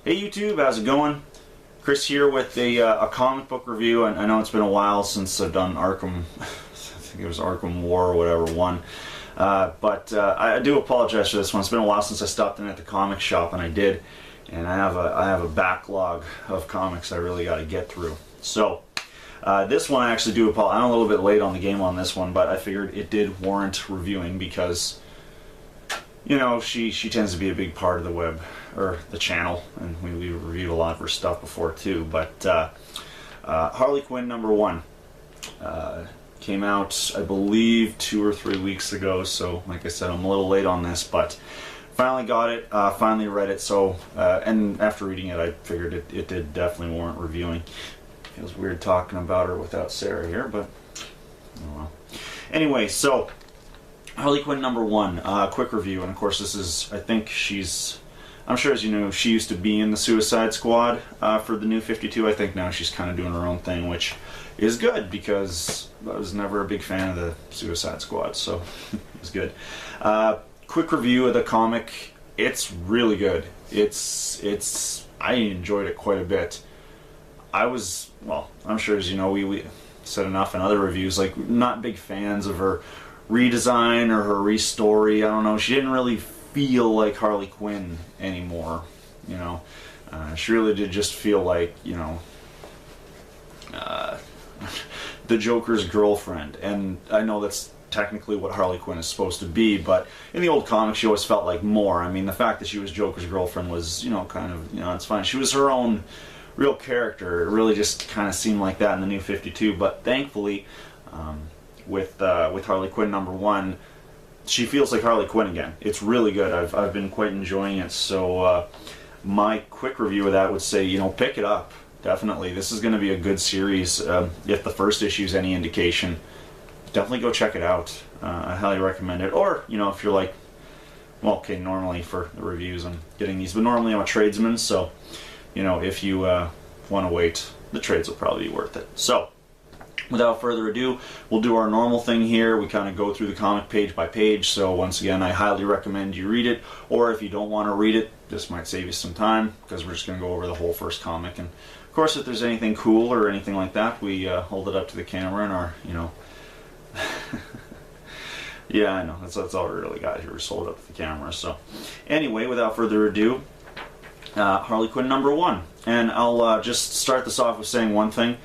Hey YouTube, how's it going? Chris here with a comic book review. And I know it's been a while since I've done Arkham, I think it was Arkham War or whatever, 1. But I do apologize for this one. It's been a while since I stopped in at the comic shop, and I did. And I have a backlog of comics I really got to get through. So this one I actually do apologize. I'm a little bit late on the game on this one, but I figured it did warrant reviewing because, you know, she tends to be a big part of the web, or the channel, and we reviewed a lot of her stuff before too. But Harley Quinn #1 came out, I believe, 2 or 3 weeks ago. So, like I said, I'm a little late on this, but finally got it, finally read it. So, and after reading it, I figured it did definitely warrant reviewing. Feels weird talking about her without Sarah here, but oh well. Anyway, so Harley Quinn #1, quick review, and of course this is, I think I'm sure, as you know, she used to be in the Suicide Squad for the New 52. I think now she's kind of doing her own thing, which is good because I was never a big fan of the Suicide Squad, so it's good. Quick review of the comic. It's really good. I enjoyed it quite a bit. Well, I'm sure, as you know, we said enough in other reviews, like, not big fans of her redesign or her restory. I don't know, she didn't really feel like Harley Quinn anymore, you know. She really did just feel like, you know, the Joker's girlfriend. And I know that's technically what Harley Quinn is supposed to be, but in the old comics she always felt like more. I mean, the fact that she was Joker's girlfriend was, you know, kind of, you know, it's fine. She was her own real character. It really just kind of seemed like that in the New 52, but thankfully with Harley Quinn #1, she feels like Harley Quinn again. It's really good. I've been quite enjoying it. So my quick review of that would say, you know, pick it up. Definitely. This is going to be a good series. If the first issue is any indication, definitely go check it out. I highly recommend it. Or, you know, if you're like, well, okay, normally for the reviews I'm getting these, but normally I'm a tradesman, so, you know, if you want to wait, the trades will probably be worth it. So, without further ado, we'll do our normal thing here. We kind of go through the comic page by page, so once again, I highly recommend you read it, or if you don't want to read it, this might save you some time, because we're just going to go over the whole first comic. And of course, if there's anything cool or anything like that, we hold it up to the camera and our, you know, yeah, I know, that's all we really got here, we just hold it up to the camera. So anyway, without further ado, Harley Quinn #1. And I'll just start this off with saying one thing.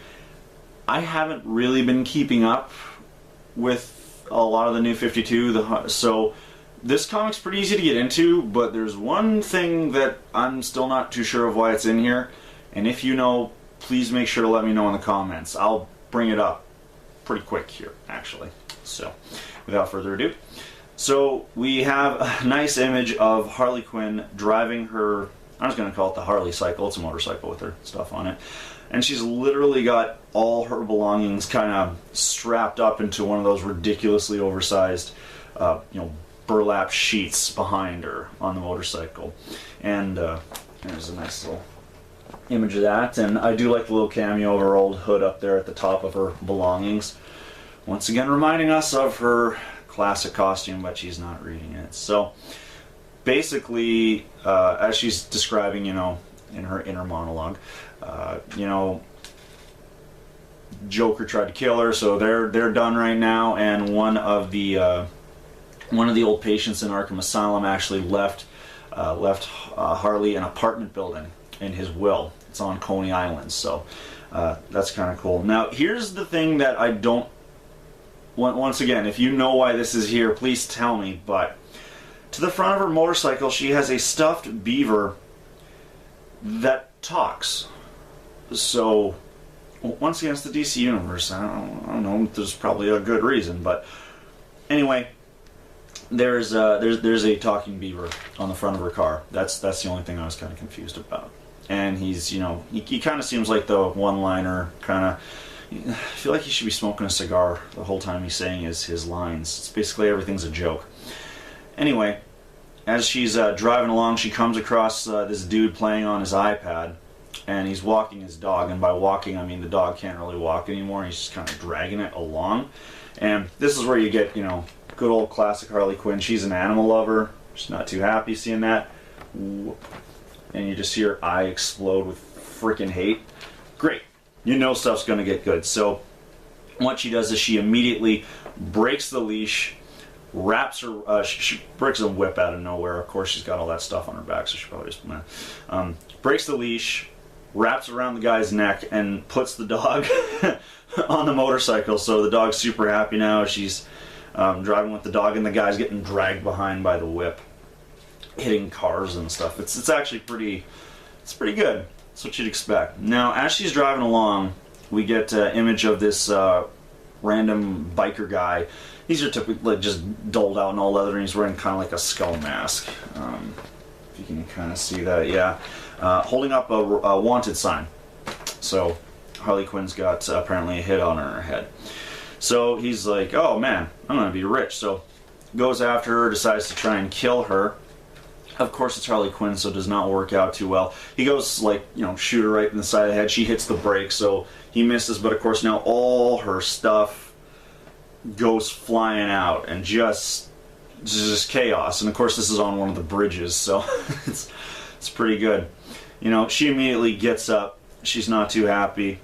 I haven't really been keeping up with a lot of the New 52, so this comic's pretty easy to get into, but there's one thing that I'm still not too sure of why it's in here, and if you know, please make sure to let me know in the comments. I'll bring it up pretty quick here, actually. So, without further ado. So, we have a nice image of Harley Quinn driving her, I was going to call it the Harley cycle, it's a motorcycle with her stuff on it. And she's literally got all her belongings kind of strapped up into one of those ridiculously oversized, you know, burlap sheets behind her on the motorcycle. And there's a nice little image of that. And I do like the little cameo of her old hood up there at the top of her belongings. Once again, reminding us of her classic costume, but she's not reading it. So basically, as she's describing, you know, in her inner monologue, you know, Joker tried to kill her, so they're done right now. And one of the old patients in Arkham Asylum actually left Harley an apartment building in his will. It's on Coney Island, so that's kind of cool. Now, here's the thing that I don't. Once again, if you know why this is here, please tell me. But to the front of her motorcycle, she has a stuffed beaver that talks. So, once again, it's the DC universe. I don't know. There's probably a good reason, but anyway, there's a talking beaver on the front of her car. That's the only thing I was kind of confused about. And he's, you know, he kind of seems like the one-liner kind of. I feel like he should be smoking a cigar the whole time he's saying his lines. It's basically everything's a joke. Anyway, as she's driving along, she comes across this dude playing on his iPad, and he's walking his dog. And by walking, I mean the dog can't really walk anymore. He's just kind of dragging it along. And this is where you get, you know, good old classic Harley Quinn. She's an animal lover. She's not too happy seeing that. and you just see her eye explode with freaking hate, great. You know stuff's going to get good. So what she does is she immediately breaks the leash, wraps her, she breaks a whip out of nowhere. Of course, she's got all that stuff on her back, so she probably just breaks the leash, wraps around the guy's neck, and puts the dog on the motorcycle. So the dog's super happy now. She's driving with the dog, and the guy's getting dragged behind by the whip, hitting cars and stuff. It's actually pretty good. That's what you'd expect. Now, as she's driving along, we get an image of this random biker guy. These are typically just doled out in all leather, and he's wearing kind of like a skull mask. If you can kind of see that, yeah. Holding up a wanted sign. So Harley Quinn's got apparently a hit on her head. So he's like, oh man, I'm gonna be rich. So goes after her, decides to try and kill her. Of course, it's Harley Quinn, so it does not work out too well. He goes, like, shoot her right in the side of the head. She hits the brake, so he misses, but of course now all her stuff goes flying out, and just chaos. And of course this is on one of the bridges, so it's pretty good. She immediately gets up. She's not too happy.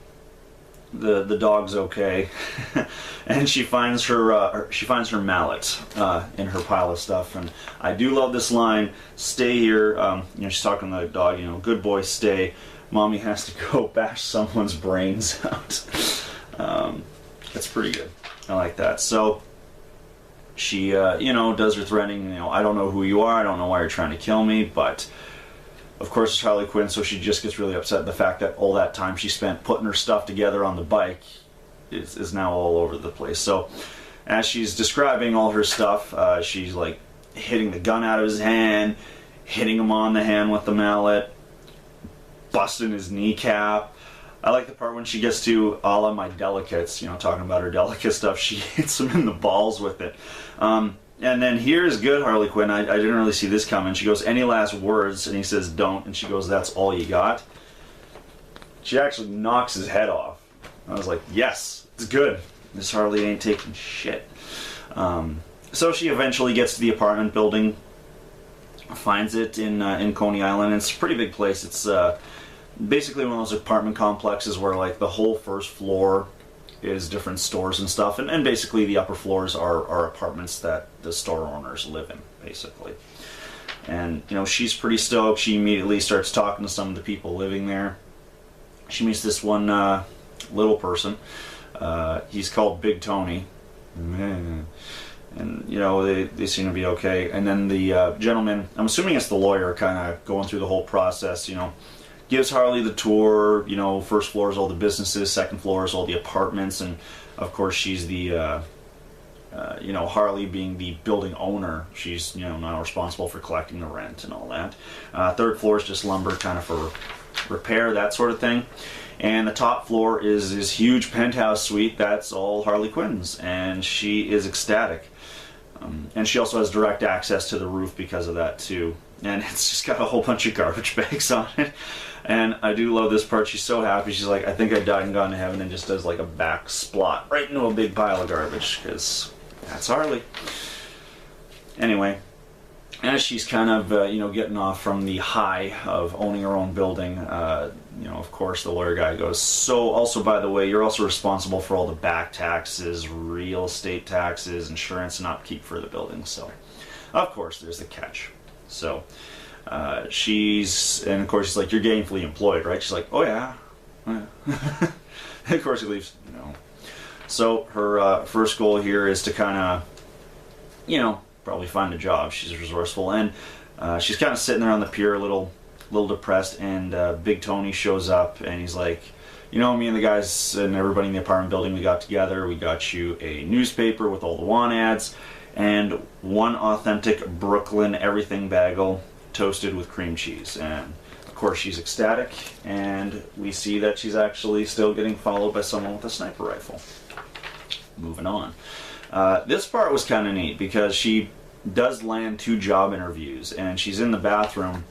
The dog's okay, and she finds her mallet in her pile of stuff. And I do love this line: "Stay here." She's talking to the dog. Good boy, stay. Mommy has to go bash someone's brains out. That's pretty good. I like that. So she, does her threatening. I don't know who you are. I don't know why you're trying to kill me, but. Of course, it's Harley Quinn, so she just gets really upset at the fact that all that time she spent putting her stuff together on the bike is now all over the place. So, as she's describing all her stuff, she's like hitting the gun out of his hand, hitting him on the hand with the mallet, busting his kneecap. I like the part when she gets to a la my delicates, talking about her delicate stuff, she hits him in the balls with it. And then here's good Harley Quinn. I didn't really see this coming. She goes, any last words? And he says, don't. And she goes, that's all you got? She actually knocks his head off. I was like, yes, it's good. This Harley ain't taking shit. So she eventually gets to the apartment building, finds it in Coney Island. It's a pretty big place. It's basically one of those apartment complexes where like the whole first floor is different stores and stuff, and basically the upper floors are apartments that the store owners live in, basically. And she's pretty stoked. She immediately starts talking to some of the people living there. She meets this one little person. He's called Big Tony, and they seem to be okay. And then the gentleman, I'm assuming it's the lawyer, kind of going through the whole process, gives Harley the tour. First floor is all the businesses, second floor is all the apartments, and of course she's the Harley being the building owner, she's now responsible for collecting the rent and all that. Third floor is just lumber, kind of for repair, that sort of thing. And the top floor is this huge penthouse suite that's all Harley Quinn's, and she is ecstatic. And she also has direct access to the roof because of that too. And it's just got a whole bunch of garbage bags on it. And I do love this part. She's so happy. She's like, I think I died and gone to heaven, and just does like a back splot right into a big pile of garbage, because that's Harley. Anyway, as she's kind of, getting off from the high of owning her own building, of course the lawyer guy goes, so also, by the way, you're also responsible for all the back taxes, real estate taxes, insurance, and upkeep for the building. So, of course, there's the catch. So, and of course he's like, you're gainfully employed, right? She's like, oh yeah. And of course he leaves, So her first goal here is to kind of, probably find a job. She's resourceful, and she's kind of sitting there on the pier, a little depressed, and Big Tony shows up, and he's like, me and the guys and everybody in the apartment building, we got together, we got you a newspaper with all the want ads, and one authentic Brooklyn everything bagel toasted with cream cheese. And of course she's ecstatic, and we see that she's actually still getting followed by someone with a sniper rifle. Moving on. This part was kind of neat because she does land 2 job interviews, and she's in the bathroom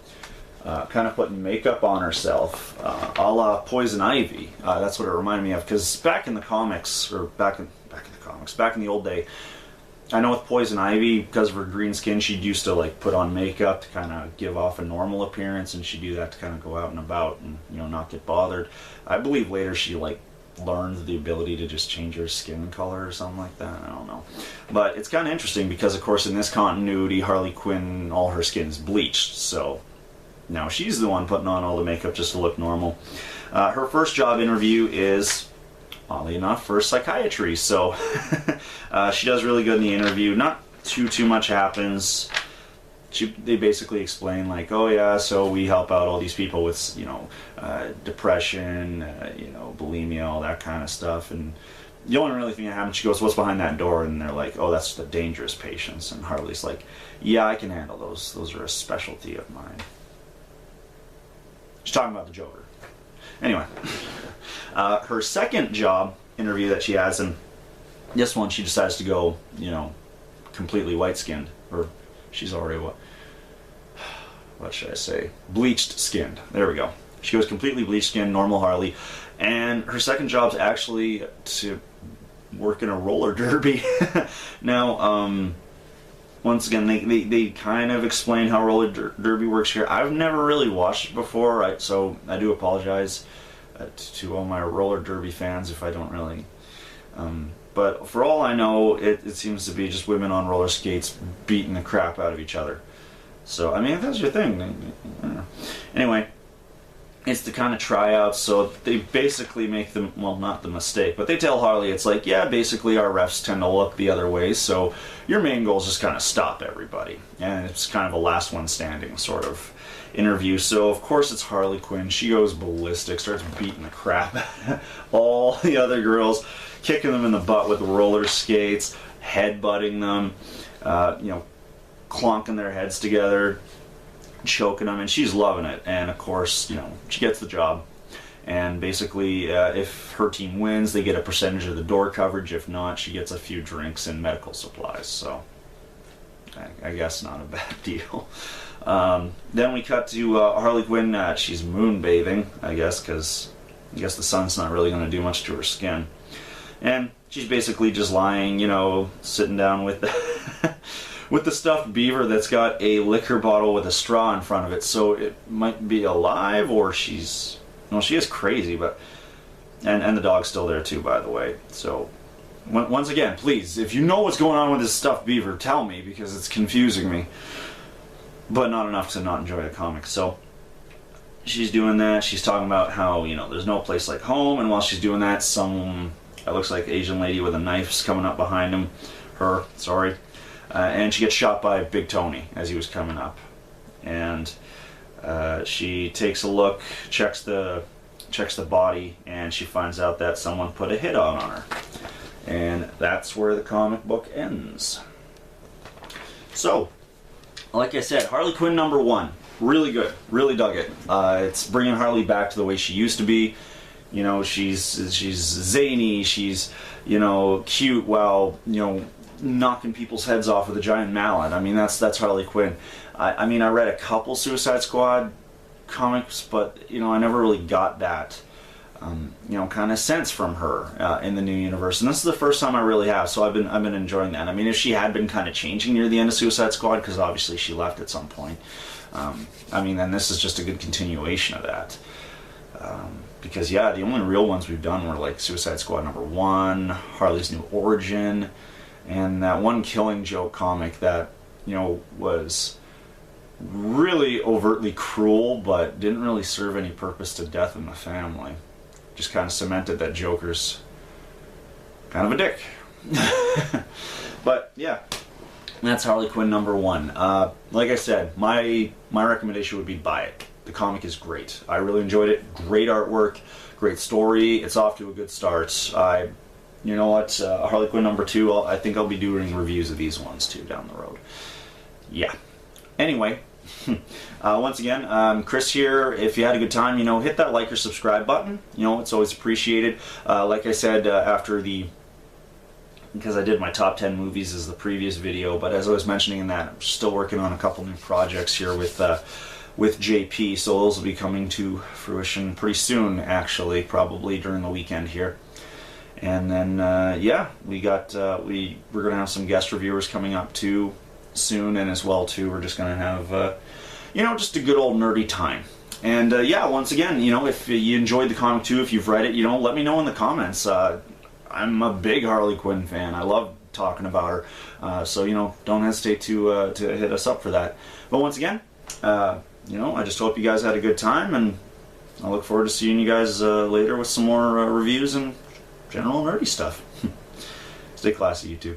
kind of putting makeup on herself, a la Poison Ivy. That's what it reminded me of, because back in the comics, or back in the old day, I know with Poison Ivy, because of her green skin, she used to like put on makeup to kind of give off a normal appearance, and she'd do that to kind of go out and about and, you know, not get bothered. I believe later she like learned the ability to just change her skin color or something like that. I don't know. But it's kind of interesting because, of course, in this continuity, Harley Quinn, all her skin is bleached, so now she's the one putting on all the makeup just to look normal. Her first job interview is, oddly enough, for psychiatry, so she does really good in the interview. Not too much happens. They basically explain like, oh yeah, so we help out all these people with, you know, depression, you know, bulimia, all that kind of stuff. And the only really thing that happens, she goes, what's behind that door? And they're like, oh, that's the dangerous patients. And Harley's like, yeah, I can handle those. Those are a specialty of mine. She's talking about the Joker. Anyway, her second job interview that she has, and this one she decides to go, you know, completely white-skinned, or she's already what should I say? Bleached skinned. There we go. She goes completely bleached skinned, normal Harley, and her second job's actually to work in a roller derby. Now, once again, they kind of explain how roller derby works here. I've never really watched it before, so I do apologize to all my roller derby fans if I don't really. But for all I know, it seems to be just women on roller skates beating the crap out of each other. So, I mean, if that's your thing. Anyway, it's the kind of tryouts, so they basically make them, well, not the mistake, but they tell Harley, it's like, yeah, basically our refs tend to look the other way, so your main goal is just kind of stop everybody. And it's kind of a last one standing sort of interview. So, of course, it's Harley Quinn. She goes ballistic, starts beating the crap out of all the other girls, kicking them in the butt with roller skates, headbutting them, you know, clonking their heads together, choking them, and she's loving it. And of course, you know, she gets the job, and basically if her team wins, they get a percentage of the door coverage. If not, she gets a few drinks and medical supplies. So I guess not a bad deal. Then we cut to Harley Quinn. She's moonbathing, I guess, because I guess the sun's not really going to do much to her skin, and she's basically just lying, you know, sitting down with with the stuffed beaver that's got a liquor bottle with a straw in front of it, so it might be alive, or she's, well, she is crazy, but, and the dog's still there too, by the way. So, once again, please, if you know what's going on with this stuffed beaver, tell me, because it's confusing me, but not enough to not enjoy the comic. So, she's doing that, she's talking about how, you know, there's no place like home, and while she's doing that, some, it looks like Asian lady with a knife's coming up behind her, and she gets shot by Big Tony as he was coming up, and she takes a look, checks the body, and she finds out that someone put a hit on her, and that's where the comic book ends. So, like I said, Harley Quinn #1, really good, really dug it. It's bringing Harley back to the way she used to be. You know, she's zany, she's, you know, cute, while, you know, knocking people's heads off with a giant mallet. I mean, that's Harley Quinn. I mean, I read a couple Suicide Squad comics, but, you know, I never really got that, you know, kind of sense from her in the new universe. And this is the first time I really have, so I've been enjoying that. I mean, if she had been kind of changing near the end of Suicide Squad, because obviously she left at some point, I mean, then this is just a good continuation of that. Because, yeah, the only real ones we've done were, like, Suicide Squad #1, Harley's New Origin, and that one Killing Joke comic that, you know, was really overtly cruel, but didn't really serve any purpose to Death in the Family. Just kind of cemented that Joker's kind of a dick. But, yeah, that's Harley Quinn #1. Like I said, my recommendation would be buy it. The comic is great. I really enjoyed it. Great artwork, great story. It's off to a good start. You know what, Harley Quinn #2, I think I'll be doing reviews of these ones too down the road. Yeah. Anyway, once again, Chris here. If you had a good time, you know, hit that like or subscribe button. You know, it's always appreciated. Like I said, because I did my top 10 movies as the previous video, but as I was mentioning in that, I'm still working on a couple new projects here with JP, so those will be coming to fruition pretty soon, actually, probably during the weekend here. And then yeah, we're gonna have some guest reviewers coming up too soon, and as well too we're just gonna have just a good old nerdy time. And yeah, once again, if you enjoyed the comic too, if you've read it, let me know in the comments. I'm a big Harley Quinn fan. I love talking about her. So don't hesitate to hit us up for that. But once again, I just hope you guys had a good time, and I look forward to seeing you guys later with some more reviews and general nerdy stuff. Stay classy, you two.